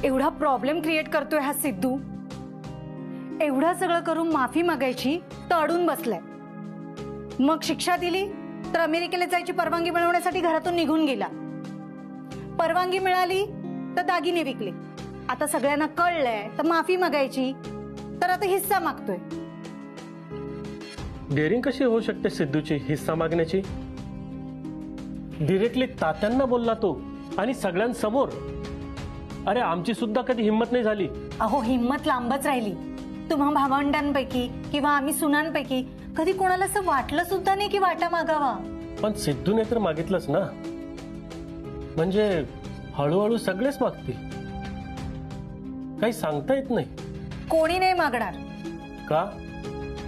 एवढा problem create करतोय हा सिद्धू। एवढं सगळं करून माफी मागायची तर अडून बसलाय। मग शिक्षा दिली तर अमेरिकेला जायची परवानगी मिळवण्यासाठी घरातून निघून गेला। परवानगी मिळाली तर दागिने विकले। आता सगळ्यांना कळलंय तर माफी मागायची तर आता हिस्सा मागतोय। डेअरिंग कशी होऊ शकते सिद्धूची हिस्सा मागण्याची? डिरेक्टली तात्यांना बोलला तो आणि सगळ्यांसमोर। अरे आमची सुद्धा कधी हिम्मत नाही झाली। अहो हिम्मत लांबच राहिली। तुम्हा भावंडांपैकी किंवा आम्ही सुनांपैकी कधी कोणाला असं वाटलं सुद्धा नाही की वाटा मागावा। पण सिद्धूने तर मागितलंच ना, म्हणजे हळूहळू सगळेच मागतील। काही सांगता येत नाही। कोणी नाही मागणार। का?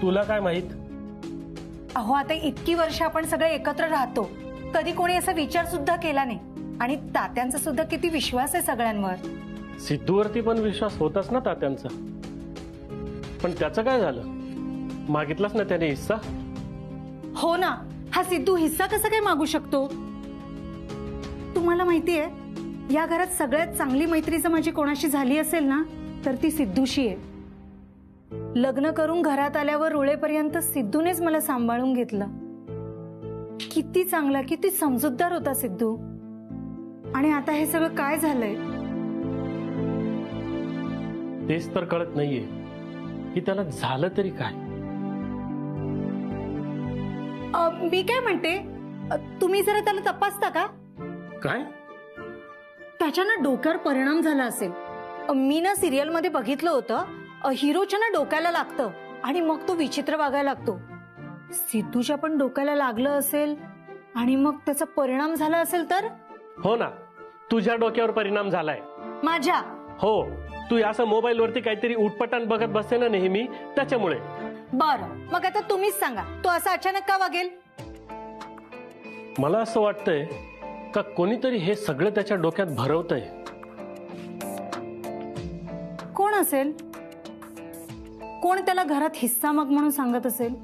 तुला काय माहित? अहो आता इतकी वर्ष आपण सगळे एकत्र राहतो, कधी कोणी असा विचार सुद्धा केला नाही। आणि तात्यांचा सुद्धा किती विश्वास आहे सगळ्यांवर। सिद्धूवरती पण विश्वास होताच ना तात्यांचा, पण त्याचं काय झालं? मागितलाच ना त्याने हिस्सा। हो ना, हा सिद्धू हिस्सा कसा काय मागू शकतो? तुम्हाला माहितीये, या घरात सगळ्यात चांगली मैत्री जर माझी कोणाशी झाली असेल ना तर ती सिद्धूशी आहे। लग्न करून घरात आल्यावर रुळेपर्यंत सिद्धूनेच मला सांभाळून घेतलं। किती चांगला, किती समजूतदार होता सिद्धू। आणि आता हे सगळं काय झालंय? तेच तर कळत नाहीये की त्याला झालं तरी काय। मी काय म्हणते, तुम्ही जरा त्याला तपासता का? काय? त्याच्यानं डोक्यावर परिणाम झाला असेल। मी ना सिरियल मध्ये बघितलं होतं, हिरोच्या ना डोक्याला लागतं आणि मग तो विचित्र वागायला लागतो। सिद्धूच्या पण डोक्याला लागलं असेल आणि मग त्याचा परिणाम झाला असेल तर? हो ना, तुझ्या डोक्यावर परिणाम झालाय। माझ्या? हो, तू असं मोबाईल वरती काहीतरी उठपटान बघत बसते ना नेहमी, त्याच्यामुळे। बरं, मग आता तुम्हीच सांगा, तो असं अचानक का वागेल? मला असं वाटतंय का कोणीतरी हे सगळं त्याच्या डोक्यात भरवतंय। कोण असेल? कोण त्याला घरात हिस्सा मग म्हणून सांगत असेल?